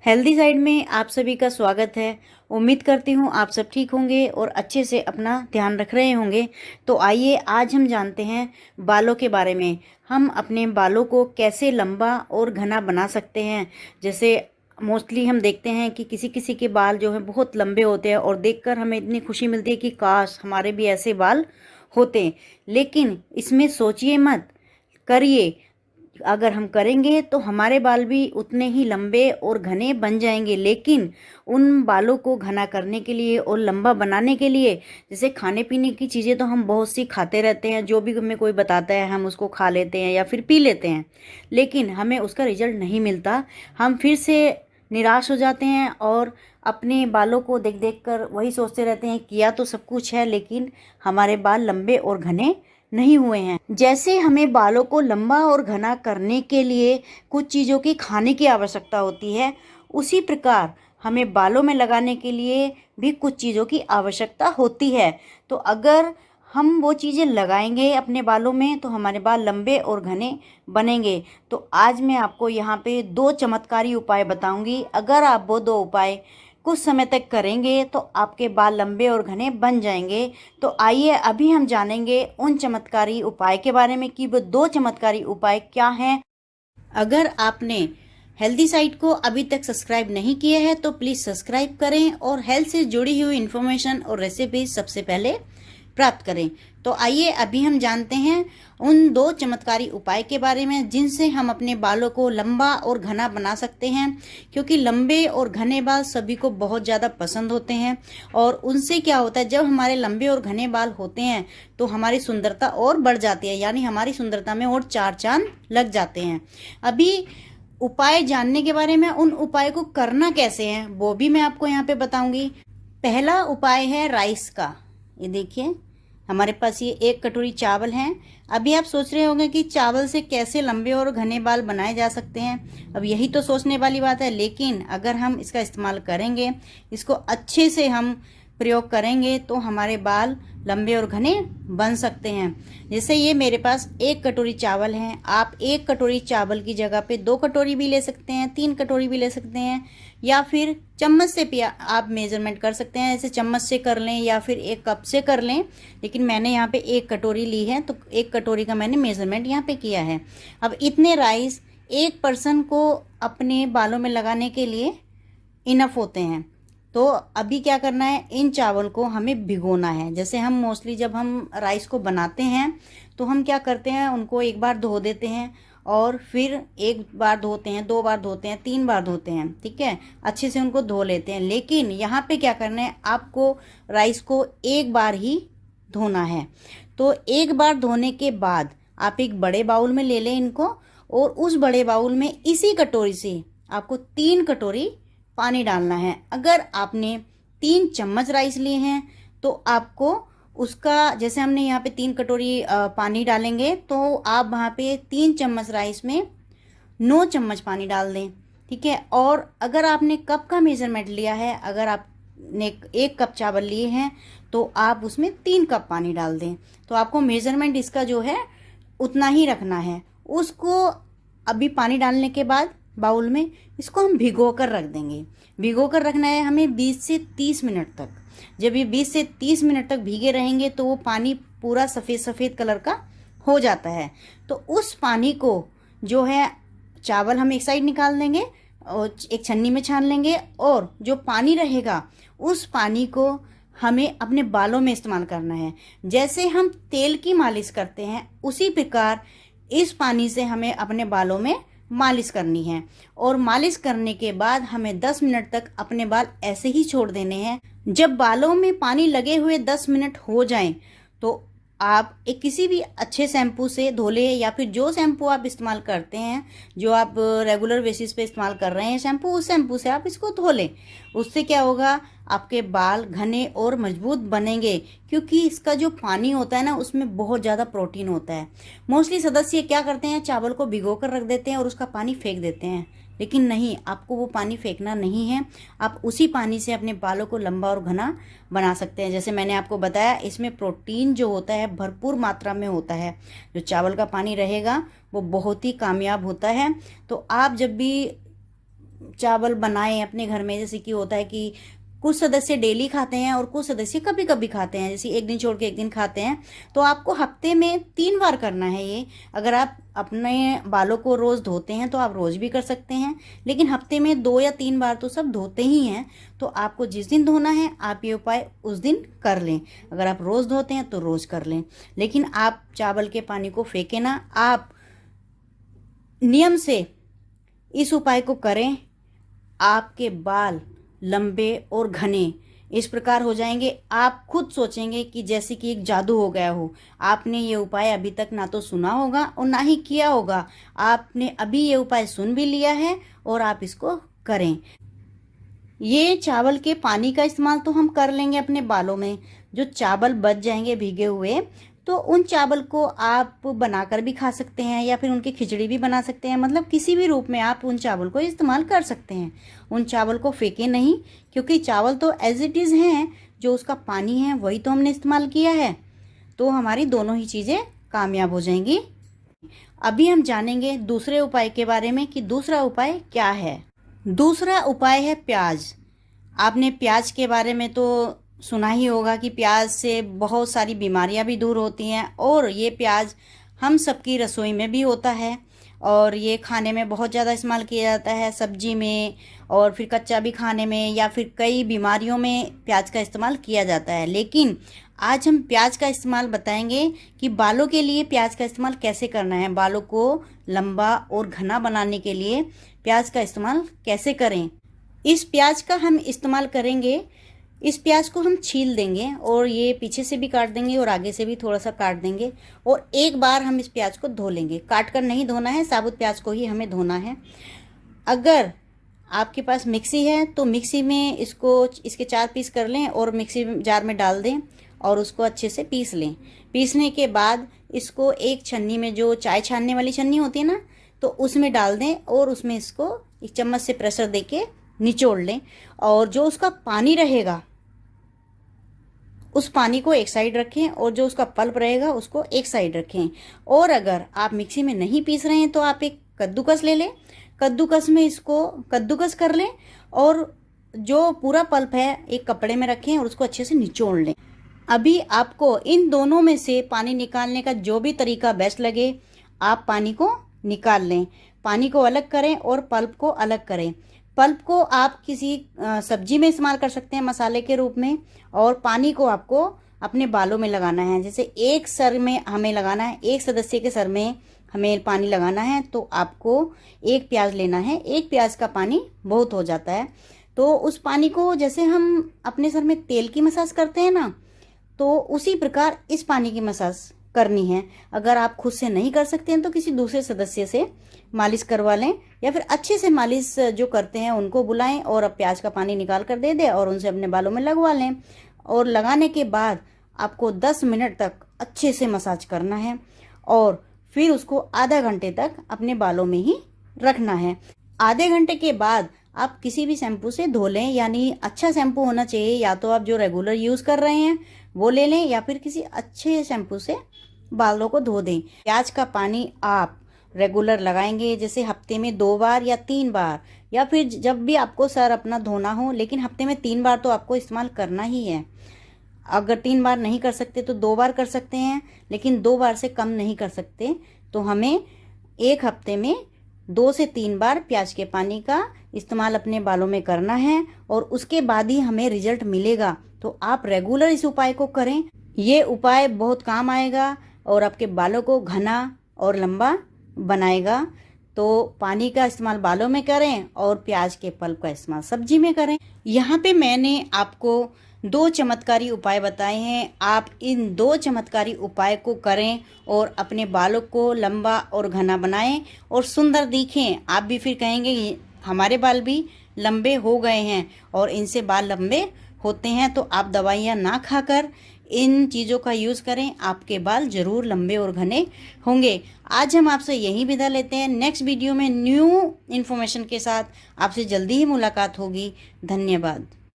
Healthy side में आप सभी का स्वागत है। उम्मीद करती हूँ आप सब ठीक होंगे और अच्छे से अपना ध्यान रख रहे होंगे। तो आइए आज हम जानते हैं बालों के बारे में। हम अपने बालों को कैसे लंबा और घना बना सकते हैं। जैसे मोस्टली हम देखते हैं कि किसी किसी के बाल जो हैं बहुत लंबे होते हैं और देखकर हमें इतनी खुशी मिलती है कि काश हमारे भी ऐसे बाल होते। लेकिन इसमें सोचिए मत, करिए। अगर हम करेंगे तो हमारे बाल भी उतने ही लंबे और घने बन जाएंगे। लेकिन उन बालों को घना करने के लिए और लंबा बनाने के लिए, जैसे खाने पीने की चीज़ें तो हम बहुत सी खाते रहते हैं, जो भी हमें कोई बताता है हम उसको खा लेते हैं या फिर पी लेते हैं, लेकिन हमें उसका रिजल्ट नहीं मिलता। हम फिर से निराश हो जाते हैं और अपने बालों को देख देख कर वही सोचते रहते हैं, किया तो सब कुछ है लेकिन हमारे बाल लंबे और घने नहीं हुए हैं। जैसे हमें बालों को लंबा और घना करने के लिए कुछ चीज़ों की खाने की आवश्यकता होती है, उसी प्रकार हमें बालों में लगाने के लिए भी कुछ चीज़ों की आवश्यकता होती है। तो अगर हम वो चीज़ें लगाएंगे अपने बालों में तो हमारे बाल लंबे और घने बनेंगे। तो आज मैं आपको यहाँ पे 2 चमत्कारी उपाय बताऊंगी। अगर आप वो 2 उपाय कुछ समय तक करेंगे तो आपके बाल लंबे और घने बन जाएंगे। तो आइए अभी हम जानेंगे उन चमत्कारी उपाय के बारे में कि वो 2 चमत्कारी उपाय क्या हैं। अगर आपने हेल्दी साइट को अभी तक सब्सक्राइब नहीं किया है तो प्लीज़ सब्सक्राइब करें और हेल्थ से जुड़ी हुई इन्फॉर्मेशन और रेसिपी सबसे पहले प्राप्त करें। तो आइए अभी हम जानते हैं उन 2 चमत्कारी उपाय के बारे में जिनसे हम अपने बालों को लंबा और घना बना सकते हैं। क्योंकि लंबे और घने बाल सभी को बहुत ज़्यादा पसंद होते हैं और उनसे क्या होता है, जब हमारे लंबे और घने बाल होते हैं तो हमारी सुंदरता और बढ़ जाती है, यानी हमारी सुंदरता में और 4 चांद लग जाते हैं। अभी उपाय जानने के बारे में, उन उपाय को करना कैसे है वो भी मैं आपको यहाँ पे बताऊंगी। पहला उपाय है राइस का। ये देखिए हमारे पास ये 1 कटोरी चावल हैं। अभी आप सोच रहे होंगे कि चावल से कैसे लंबे और घने बाल बनाए जा सकते हैं। अब यही तो सोचने वाली बात है, लेकिन अगर हम इसका इस्तेमाल करेंगे, इसको अच्छे से हम प्रयोग करेंगे तो हमारे बाल लंबे और घने बन सकते हैं। जैसे ये मेरे पास 1 कटोरी चावल हैं। आप 1 कटोरी चावल की जगह पे 2 कटोरी भी ले सकते हैं, 3 कटोरी भी ले सकते हैं, या फिर चम्मच से भी आप मेजरमेंट कर सकते हैं। जैसे चम्मच से कर लें या फिर 1 कप से कर लें, लेकिन मैंने यहाँ पे 1 कटोरी ली है तो 1 कटोरी का मैंने मेजरमेंट यहाँ पे किया है। अब इतने राइस 1 पर्सन को अपने बालों में लगाने के लिए इनफ होते हैं। तो अभी क्या करना है, इन चावल को हमें भिगोना है। जैसे हम मोस्टली जब हम राइस को बनाते हैं तो हम क्या करते हैं, उनको एक बार धो देते हैं और फिर 1 बार धोते हैं, 2 बार धोते हैं, 3 बार धोते हैं, ठीक है, अच्छे से उनको धो लेते हैं। लेकिन यहाँ पे क्या करना है, आपको राइस को 1 बार ही धोना है। तो 1 बार धोने के बाद आप एक बड़े बाउल में ले लें इनको, और उस बड़े बाउल में इसी कटोरी से आपको 3 कटोरी पानी डालना है। अगर आपने 3 चम्मच राइस लिए हैं तो आपको उसका, जैसे हमने यहाँ पे 3 कटोरी पानी डालेंगे तो आप वहाँ पे 3 चम्मच राइस में 9 चम्मच पानी डाल दें, ठीक है। और अगर आपने कप का मेजरमेंट लिया है, अगर आपने 1 कप चावल लिए हैं तो आप उसमें 3 कप पानी डाल दें। तो आपको मेजरमेंट इसका जो है उतना ही रखना है। उसको अभी पानी डालने के बाद बाउल में इसको हम भिगो कर रख देंगे। भिगो कर रखना है हमें 20 से 30 मिनट तक। जब ये 20 से 30 मिनट तक भीगे रहेंगे तो वो पानी पूरा सफ़ेद सफ़ेद कलर का हो जाता है। तो उस पानी को जो है, चावल हम एक साइड निकाल देंगे और एक छन्नी में छान लेंगे, और जो पानी रहेगा उस पानी को हमें अपने बालों में इस्तेमाल करना है। जैसे हम तेल की मालिश करते हैं उसी प्रकार इस पानी से हमें अपने बालों में मालिश करनी है। और मालिश करने के बाद हमें 10 मिनट तक अपने बाल ऐसे ही छोड़ देने हैं। जब बालों में पानी लगे हुए 10 मिनट हो जाएं तो आप एक किसी भी अच्छे शैम्पू से धो लें, या फिर जो शैम्पू आप इस्तेमाल करते हैं, जो आप रेगुलर बेसिस पे इस्तेमाल कर रहे हैं शैम्पू, उस शैम्पू से आप इसको धो लें। उससे क्या होगा, आपके बाल घने और मजबूत बनेंगे। क्योंकि इसका जो पानी होता है ना, उसमें बहुत ज़्यादा प्रोटीन होता है। मोस्टली सदस्य क्या करते हैं, चावल को भिगो कर रख देते हैं और उसका पानी फेंक देते हैं, लेकिन नहीं, आपको वो पानी फेंकना नहीं है। आप उसी पानी से अपने बालों को लंबा और घना बना सकते हैं। जैसे मैंने आपको बताया, इसमें प्रोटीन जो होता है भरपूर मात्रा में होता है। जो चावल का पानी रहेगा वो बहुत ही कामयाब होता है। तो आप जब भी चावल बनाएं अपने घर में। जैसे कि होता है कि कुछ सदस्य डेली खाते हैं और कुछ सदस्य कभी कभी खाते हैं, जैसे एक दिन छोड़ के एक दिन खाते हैं। तो आपको हफ्ते में 3 बार करना है ये। अगर आप अपने बालों को रोज़ धोते हैं तो आप रोज़ भी कर सकते हैं, लेकिन हफ्ते में 2 या 3 बार तो सब धोते ही हैं। तो आपको जिस दिन धोना है आप ये उपाय उस दिन कर लें। अगर आप रोज़ धोते हैं तो रोज़ कर लें, लेकिन आप चावल के पानी को फेंकें ना। आप नियम से इस उपाय को करें, आपके बाल लंबे और घने इस प्रकार हो जाएंगे, आप खुद सोचेंगे कि जैसे कि एक जादू हो गया हो। आपने ये उपाय अभी तक ना तो सुना होगा और ना ही किया होगा, आपने अभी ये उपाय सुन भी लिया है और आप इसको करें। ये चावल के पानी का इस्तेमाल तो हम कर लेंगे अपने बालों में। जो चावल बच जाएंगे भीगे हुए, तो उन चावल को आप बनाकर भी खा सकते हैं या फिर उनकी खिचड़ी भी बना सकते हैं। मतलब किसी भी रूप में आप उन चावल को इस्तेमाल कर सकते हैं। उन चावल को फेंकें नहीं, क्योंकि चावल तो एज इट इज़ हैं, जो उसका पानी है वही तो हमने इस्तेमाल किया है। तो हमारी दोनों ही चीज़ें कामयाब हो जाएंगी। अभी हम जानेंगे दूसरे उपाय के बारे में कि दूसरा उपाय क्या है। दूसरा उपाय है प्याज। आपने प्याज के बारे में तो सुना ही होगा कि प्याज से बहुत सारी बीमारियां भी दूर होती हैं, और ये प्याज हम सबकी रसोई में भी होता है और ये खाने में बहुत ज़्यादा इस्तेमाल किया जाता है, सब्जी में, और फिर कच्चा भी खाने में, या फिर कई बीमारियों में प्याज का इस्तेमाल किया जाता है। लेकिन आज हम प्याज का इस्तेमाल बताएंगे कि बालों के लिए प्याज का इस्तेमाल कैसे करना है। बालों को लंबा और घना बनाने के लिए प्याज का इस्तेमाल कैसे करें। इस प्याज का हम इस्तेमाल करेंगे, इस प्याज को हम छील देंगे और ये पीछे से भी काट देंगे और आगे से भी थोड़ा सा काट देंगे, और एक बार हम इस प्याज को धो लेंगे। काट कर नहीं धोना है, साबुत प्याज को ही हमें धोना है। अगर आपके पास मिक्सी है तो मिक्सी में इसके 4 पीस कर लें और मिक्सी जार में डाल दें और उसको अच्छे से पीस लें। पीसने के बाद इसको एक छन्नी में, जो चाय छानने वाली छन्नी होती है ना, तो उसमें डाल दें और उसमें इसको एक चम्मच से प्रेशर देके निचोड़ लें। और जो उसका पानी रहेगा उस पानी को एक साइड रखें और जो उसका पल्प रहेगा उसको एक साइड रखें। और अगर आप मिक्सी में नहीं पीस रहे हैं तो आप एक कद्दूकस ले लें, कद्दूकस में इसको कद्दूकस कर लें और जो पूरा पल्प है एक कपड़े में रखें और उसको अच्छे से निचोड़ लें। अभी आपको इन दोनों में से पानी निकालने का जो भी तरीका बेस्ट लगे, आप पानी को निकाल लें। पानी को अलग करें और पल्प को अलग करें। पल्प को आप किसी सब्जी में इस्तेमाल कर सकते हैं मसाले के रूप में, और पानी को आपको अपने बालों में लगाना है। जैसे एक सर में हमें लगाना है, एक सदस्य के सर में हमें पानी लगाना है, तो आपको एक प्याज लेना है। एक प्याज का पानी बहुत हो जाता है। तो उस पानी को जैसे हम अपने सर में तेल की मसाज करते हैं ना, तो उसी प्रकार इस पानी की मसाज करनी है। अगर आप खुद से नहीं कर सकते हैं तो किसी दूसरे सदस्य से मालिश करवा लें, या फिर अच्छे से मालिश जो करते हैं उनको बुलाएं और अब प्याज का पानी निकाल कर दे दें और उनसे अपने बालों में लगवा लें। और लगाने के बाद आपको 10 मिनट तक अच्छे से मसाज करना है और फिर उसको आधा घंटे तक अपने बालों में ही रखना है। आधे घंटे के बाद आप किसी भी शैम्पू से धो लें, यानी अच्छा शैम्पू होना चाहिए। या तो आप जो रेगुलर यूज़ कर रहे हैं वो ले लें, या फिर किसी अच्छे शैम्पू से बालों को धो दें। प्याज का पानी आप रेगुलर लगाएंगे, जैसे हफ्ते में 2 बार या 3 बार, या फिर जब भी आपको सर अपना धोना हो, लेकिन हफ्ते में 3 बार तो आपको इस्तेमाल करना ही है। अगर 3 बार नहीं कर सकते तो 2 बार कर सकते हैं, लेकिन 2 बार से कम नहीं कर सकते। तो हमें एक हफ्ते में 2 से 3 बार प्याज के पानी का इस्तेमाल अपने बालों में करना है, और उसके बाद ही हमें रिजल्ट मिलेगा। तो आप रेगुलर इस उपाय को करें। ये उपाय बहुत काम आएगा और आपके बालों को घना और लंबा बनाएगा। तो पानी का इस्तेमाल बालों में करें और प्याज के पल्प का इस्तेमाल सब्जी में करें। यहाँ पे मैंने आपको 2 चमत्कारी उपाय बताए हैं। आप इन 2 चमत्कारी उपाय को करें और अपने बालों को लंबा और घना बनाएं और सुंदर दिखें। आप भी फिर कहेंगे हमारे बाल भी लंबे हो गए हैं, और इनसे बाल लंबे होते हैं। तो आप दवाइयाँ ना खाकर इन चीज़ों का यूज़ करें, आपके बाल जरूर लंबे और घने होंगे। आज हम आपसे यही विदा लेते हैं। नेक्स्ट वीडियो में न्यू इन्फॉर्मेशन के साथ आपसे जल्दी ही मुलाकात होगी। धन्यवाद।